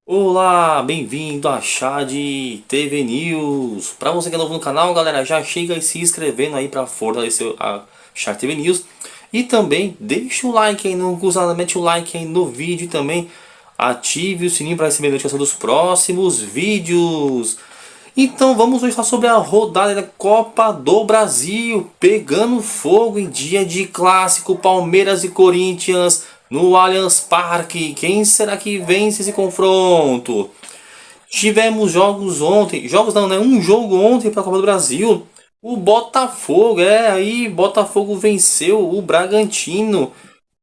Olá, bem-vindo a Chá de TV News. Para você que é novo no canal, galera, já chega se inscrevendo aí para fortalecer a Chá TV News. E também deixa o like aí, não custa nada, mete o like aí no vídeo e também ative o sininho para receber a notificação dos próximos vídeos. Então vamos hoje falar sobre a rodada da Copa do Brasil, pegando fogo em dia de clássico Palmeiras e Corinthians no Allianz Parque. Quem será que vence esse confronto? Tivemos jogos ontem, jogos não, né? Um jogo ontem para a Copa do Brasil. O Botafogo, aí Botafogo venceu o Bragantino.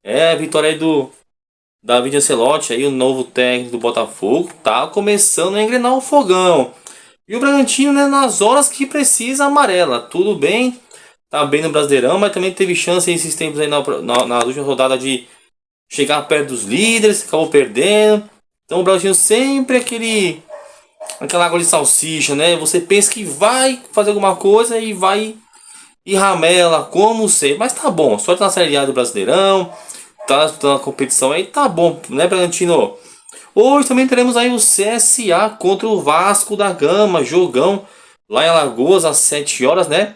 A vitória aí do David Ancelotti, aí o novo técnico do Botafogo, tá começando a engrenar o fogão. E o Bragantino, né, nas horas que precisa, amarela. Tudo bem, tá bem no Brasileirão, mas também teve chance esses tempos aí na última rodada de chegar perto dos líderes, acabou perdendo. Então o Bragantino sempre aquela água de salsicha, né? Você pensa que vai fazer alguma coisa e vai e ramela, como sei. Mas tá bom, só tá na Série A do Brasileirão, tá disputando a competição aí, tá bom, né, Bragantino? Hoje também teremos aí o CSA contra o Vasco da Gama, jogão lá em Alagoas às 7 horas, né?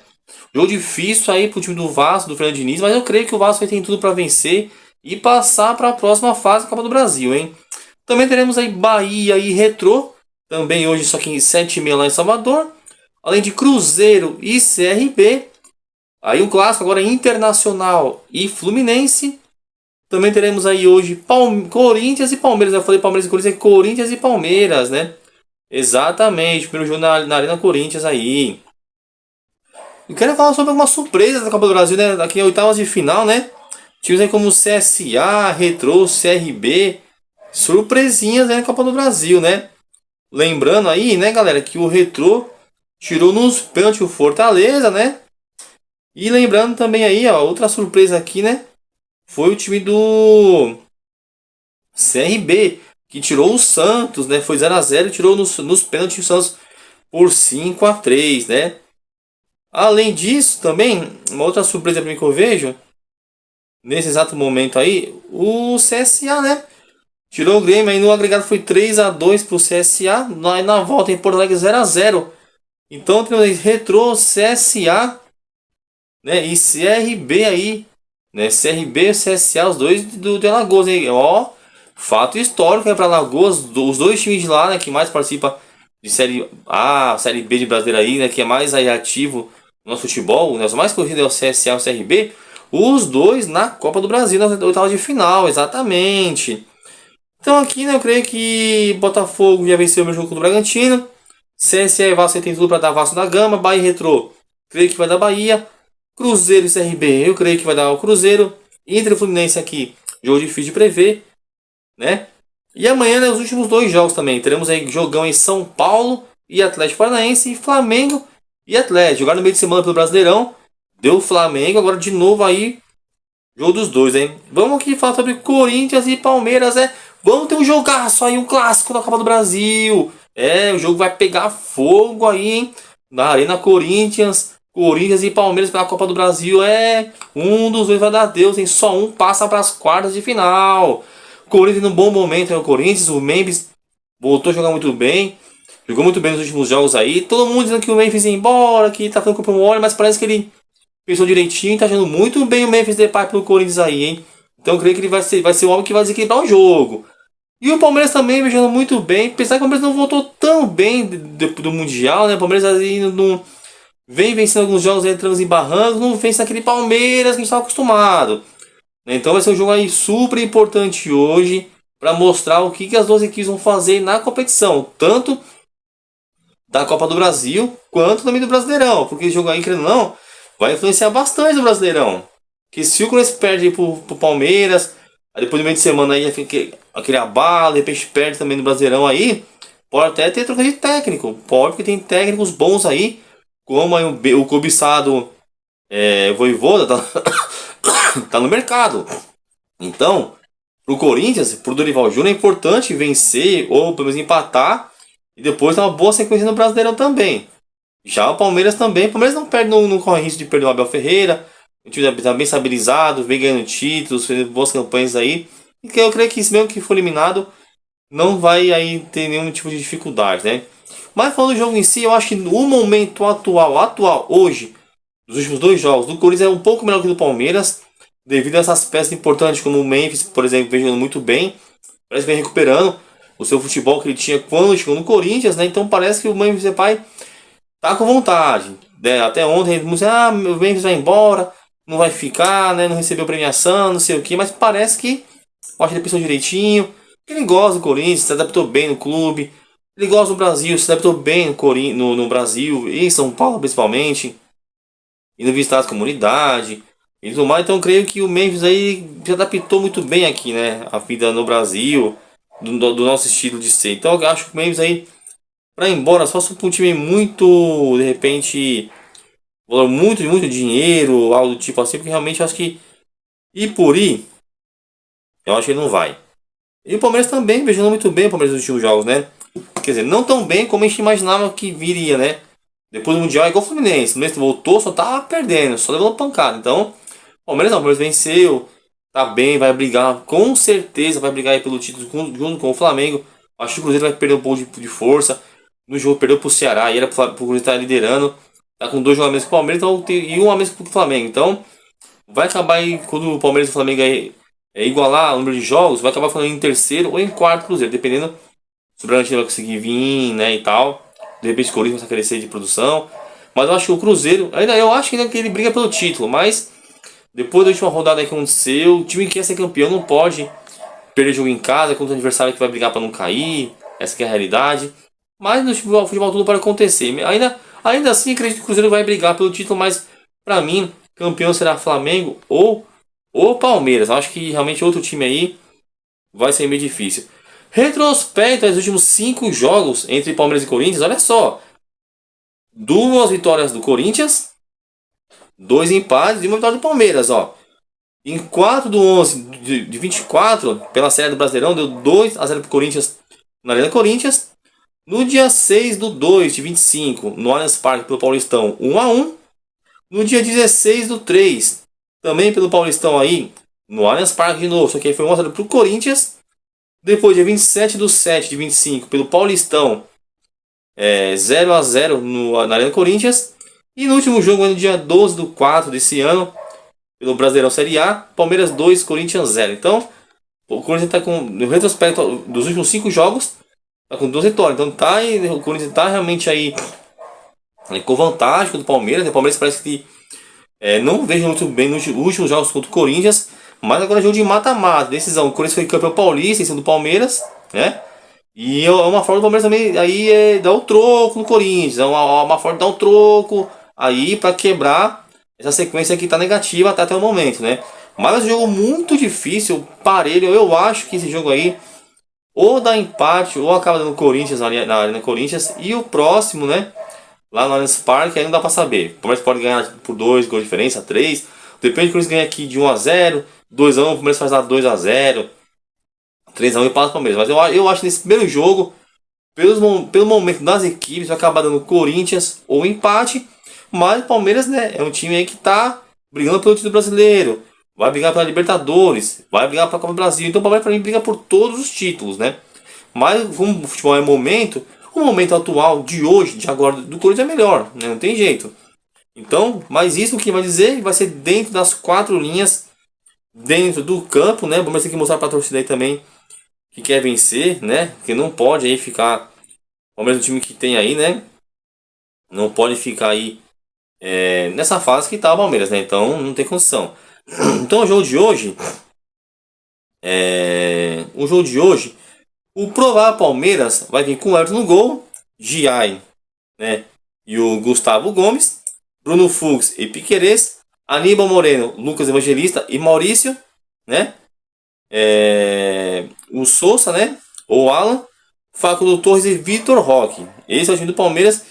Jogo difícil aí pro time do Vasco, do Fernando Diniz, mas eu creio que o Vasco vai ter tudo para vencer e passar para a próxima fase da Copa do Brasil, hein? Também teremos aí Bahia e Retrô, também hoje só que em 7h30 lá em Salvador, além de Cruzeiro e CRB, aí um clássico agora Internacional e Fluminense. Também teremos aí hoje Corinthians e Palmeiras. Eu falei Palmeiras e Corinthians, é Corinthians e Palmeiras, né? Exatamente, primeiro jogo na Arena Corinthians aí. E quero falar sobre algumas surpresas da Copa do Brasil, né? Daqui a oitavas de final, né? Times aí como CSA, Retrô, CRB. Surpresinhas aí na Copa do Brasil, né? Lembrando aí, né, galera, que o Retrô tirou nos pênaltis o Fortaleza, né? E lembrando também aí, ó, outra surpresa aqui, né? Foi o time do CRB, que tirou o Santos, né? Foi 0 a 0 e tirou nos pênaltis o Santos por 5 a 3, né? Além disso, também, uma outra surpresa para mim que eu vejo, nesse exato momento aí, o CSA, né? Tirou o Grêmio, aí no agregado foi 3 a 2 pro CSA, na volta em Porto Alegre 0 a 0. Então temos aí Retrô, CSA, né? E CRB aí, né? CRB e CSA, os dois de Alagoas, hein? Ó, fato histórico é para Alagoas, os dois times de lá, né, que mais participa de Série A, Série B de brasileiro aí, né, que é mais aí ativo no nosso futebol, né, os mais corridos é o CSA e o CRB, os dois na Copa do Brasil, na oitava de final, exatamente. Então aqui, né, eu creio que Botafogo já venceu o meu jogo contra o Bragantino, CSA e Vasco tem tudo para dar Vasco da Gama, Bahia e Retrô, creio que vai dar Bahia, Cruzeiro e CRB, eu creio que vai dar o Cruzeiro, Inter e Fluminense aqui, jogo difícil de prever, né? E amanhã, né, os últimos dois jogos também. Teremos aí jogão em São Paulo e Atlético Paranaense e Flamengo e Atlético. Jogar no meio de semana pelo Brasileirão. Deu Flamengo, agora de novo aí, jogo dos dois, hein? Vamos aqui falar sobre Corinthians e Palmeiras, né? Vamos ter um jogaço aí, um clássico da Copa do Brasil. O jogo vai pegar fogo aí, hein? Na Arena Corinthians. Corinthians e Palmeiras pela Copa do Brasil. Um dos dois vai dar Deus, hein? Só um passa para as quartas de final. Corinthians num bom momento, né? O Corinthians, o Memphis voltou a jogar muito bem. Jogou muito bem nos últimos jogos aí. Todo mundo dizendo que o Memphis ia embora, que tá ficando com o mole, mas parece que ele pensou direitinho, tá jogando muito bem o Memphis Depay pelo Corinthians aí, hein? Então eu creio que ele vai ser o homem que vai desequilibrar o jogo. E o Palmeiras também vem jogando muito bem. Apesar que o Palmeiras não voltou tão bem do Mundial, né? O Palmeiras aí não vem vencendo alguns jogos entrando em barrancos, não vence naquele Palmeiras que a gente estava acostumado. Então vai ser um jogo aí super importante hoje para mostrar o que as duas equipes vão fazer na competição, tanto da Copa do Brasil quanto também do Brasileirão, porque esse jogo aí, querendo ou não, vai influenciar bastante o Brasileirão. Que se o Corinthians perde pro Palmeiras, aí depois do meio de semana aí aquele abalo, de repente perde também no Brasileirão aí, pode até ter troca de técnico, pode, porque tem técnicos bons aí, como aí o cobiçado Vojvoda tá no mercado. Então, pro Corinthians, pro Dorival Júnior é importante vencer ou pelo menos empatar e depois dar uma boa sequência no Brasileirão também. Já o Palmeiras também, o Palmeiras não perde, não corre risco de perder o Abel Ferreira. O time está bem estabilizado, vem ganhando títulos, fazendo boas campanhas aí. E que eu creio que isso mesmo que for eliminado, não vai aí ter nenhum tipo de dificuldade, né? Mas falando do jogo em si, eu acho que o momento atual, hoje, dos últimos dois jogos, do Corinthians é um pouco melhor que o do Palmeiras, devido a essas peças importantes, como o Memphis, por exemplo, vem jogando muito bem, parece que vem recuperando o seu futebol que ele tinha quando chegou no Corinthians, né? Então parece que o Memphis Depay tá com vontade, né? Até ontem, o Memphis vai embora, não vai ficar, né? Não recebeu premiação, não sei o que, mas parece que eu acho que ele pensou direitinho. Ele gosta do Corinthians, se adaptou bem no clube. Ele gosta do Brasil, se adaptou bem no Brasil, e em São Paulo principalmente. Indo visitar as comunidades e tudo mais. Então eu creio que o Memphis aí se adaptou muito bem aqui, né? A vida no Brasil, do nosso estilo de ser. Então eu acho que o Memphis aí, pra ir embora, só se for um time muito, de repente, valor muito dinheiro, algo do tipo assim, porque realmente eu acho que ir por ir, eu acho que ele não vai. E o Palmeiras também, beijando muito bem o Palmeiras nos últimos jogos, né? Quer dizer, não tão bem como a gente imaginava que viria, né? Depois do Mundial é igual o Fluminense. O Fluminense voltou, só tá perdendo, só levando pancada. Então, o Palmeiras não, o Palmeiras venceu, tá bem, vai brigar, com certeza vai brigar aí pelo título junto com o Flamengo. Acho que o Cruzeiro vai perder um pouco de força. No jogo perdeu pro Ceará e era pro Cruzeiro estar liderando. Tá com dois jogos a menos que o Palmeiras e um a menos que o Flamengo. Então, vai acabar aí, quando o Palmeiras e o Flamengo igualar o número de jogos, vai acabar falando em terceiro ou em quarto Cruzeiro, dependendo se o Bragantino vai conseguir vir, né, e tal. De repente o Corinthians vai crescer de produção. Mas eu acho que o Cruzeiro, ainda eu acho que ele briga pelo título, mas depois da última rodada que aconteceu, o time que quer ser campeão não pode perder jogo em casa contra o adversário que vai brigar para não cair. Essa que é a realidade. Mas no futebol tudo pode acontecer. Ainda assim, acredito que o Cruzeiro vai brigar pelo título, mas para mim, campeão será Flamengo ou Palmeiras. Acho que realmente outro time aí vai ser meio difícil. Retrospecto dos últimos 5 jogos entre Palmeiras e Corinthians, olha só. Duas vitórias do Corinthians, dois empates e uma vitória do Palmeiras, ó. Em 4 do 11 de 24, pela Série do Brasileirão, deu 2-0 pro Corinthians na Arena Corinthians. No dia 6 do 2 de 25, no Allianz Parque pelo Paulistão, 1-1. No dia 16 do 3, também pelo Paulistão aí, no Allianz Parque de novo, só que aí foi 1-0 pro Corinthians. Depois, dia 27 do 7 de 25, pelo Paulistão, 0-0 na Arena Corinthians. E no último jogo, no dia 12 do 4 desse ano, pelo Brasileirão Série A, Palmeiras 2, Corinthians 0. Então, o Corinthians está com, no retrospecto dos últimos 5 jogos, está com 2 vitórias. Então, o Corinthians está realmente aí com vantagem contra o Palmeiras. O Palmeiras parece que não vejo muito bem nos últimos jogos contra o Corinthians. Mas agora é jogo de mata-mata, decisão. O Corinthians foi campeão paulista em cima do Palmeiras, né? E é uma forma do Palmeiras também aí dar o troco no Corinthians. É uma forma de dar um troco aí para quebrar essa sequência que está negativa até o momento, né? Mas é um jogo muito difícil, parelho. Eu acho que esse jogo aí ou dá empate ou acaba dando Corinthians na Arena Corinthians. E o próximo, né? Lá no Allianz Parque, aí não dá pra saber. O Palmeiras pode ganhar por 2 gols de diferença, 3. Depende de quando eles ganham aqui de 1-0, 2-1, o Palmeiras faz lá 2-0, 3-1 e passa o Palmeiras. Mas eu acho que nesse primeiro jogo, pelo momento das equipes, vai acabar dando Corinthians ou empate. Mas o Palmeiras, né, é um time aí que tá brigando pelo título brasileiro. Vai brigar pela Libertadores, vai brigar pela Copa do Brasil. Então o Palmeiras pra mim briga por todos os títulos, né? Mas como o futebol é momento, o momento atual de hoje, de agora, do Corinthians é melhor, né? Não tem jeito. Então, mas isso o que vai dizer vai ser dentro das 4 linhas, dentro do campo, né? Vamos ter que mostrar para a torcida aí também que quer vencer, né? Que não pode aí ficar, ao mesmo time que tem aí, né? Não pode ficar aí nessa fase que tá o Palmeiras, né? Então não tem condição. Então o jogo de hoje, o provável Palmeiras vai vir com o Everton no gol, Giai, né? E o Gustavo Gomes, Bruno Fux e Piquerez, Aníbal Moreno, Lucas Evangelista e Maurício, né? O Souza, né? O Alan, Facundo Torres e Vitor Roque. Esse é o time do Palmeiras.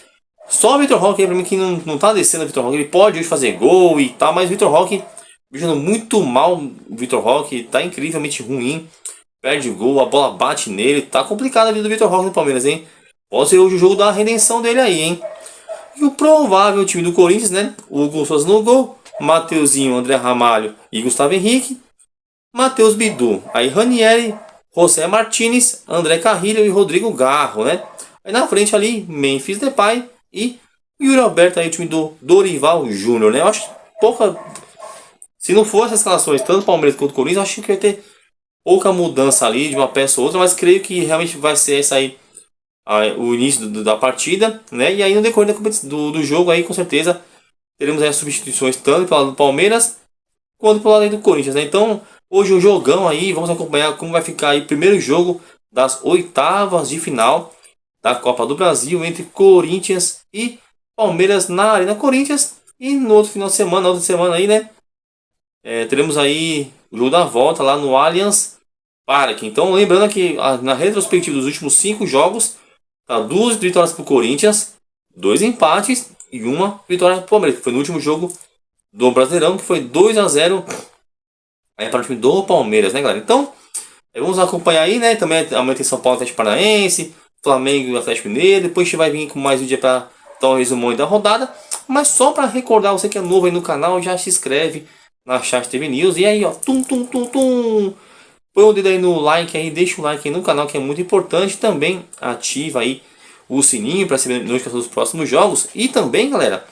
Só o Vitor Roque aí pra mim que não tá descendo o Vitor Roque. Ele pode hoje fazer gol e tal, mas o Vitor Roque jogando muito mal. O Vitor Roque tá incrivelmente ruim. Perde gol, a bola bate nele. Tá complicado a vida do Vitor Roque no Palmeiras, hein? Pode ser hoje o jogo da redenção dele aí, hein? E o provável time do Corinthians, né? O Hugo Souza no gol, Mateuzinho, André Ramalho e Gustavo Henrique. Matheus Bidu, aí Ranieri, José Martinez, André Carrillo e Rodrigo Garro, né? Aí na frente ali, Memphis Depay e Yuri Alberto aí, o time do Dorival Júnior, né? Eu acho que pouca... Se não fosse as escalações, tanto Palmeiras quanto Corinthians, eu acho que vai ter pouca mudança ali de uma peça ou outra, mas creio que realmente vai ser essa aí o início da partida, né? E aí no decorrer do jogo aí, com certeza, teremos aí as substituições tanto pelo lado do Palmeiras quanto pelo lado aí do Corinthians, né? Então, hoje um jogão aí, vamos acompanhar como vai ficar aí o primeiro jogo das oitavas de final da Copa do Brasil entre Corinthians e Palmeiras na Arena Corinthians. E no outro final de semana, na outra semana aí, né? Teremos aí o jogo da volta lá no Allianz Parque. Então, lembrando que na retrospectiva dos últimos 5 jogos, tá 2 vitórias para o Corinthians, 2 empates e uma vitória para o Palmeiras, que foi no último jogo do Brasileirão, que foi 2-0 aí para o time do Palmeiras, né, galera? Então, vamos acompanhar aí, né? Também amanhã tem São Paulo, Atlético Paranaense, Flamengo e Atlético Mineiro. Depois a gente vai vir com mais um dia para dar um resumo aí da rodada. Mas só para recordar, você que é novo aí no canal, já se inscreve na Chat TV News. E aí, ó, tum, tum, tum, tum. Põe o dedo aí no like aí, deixa o like aí no canal que é muito importante. Também ativa aí o sininho para receber notificação dos próximos jogos. E também, galera,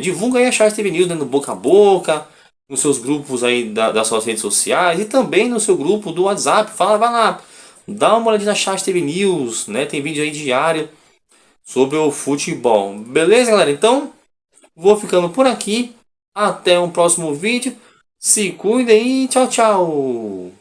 divulga aí a Chat TV News, né, no boca a boca, nos seus grupos aí das suas redes sociais e também no seu grupo do WhatsApp. Fala, vai lá, dá uma olhadinha na Chat TV News, né? Tem vídeo aí diário sobre o futebol. Beleza, galera? Então, vou ficando por aqui. Até um próximo vídeo. Se cuidem e tchau, tchau.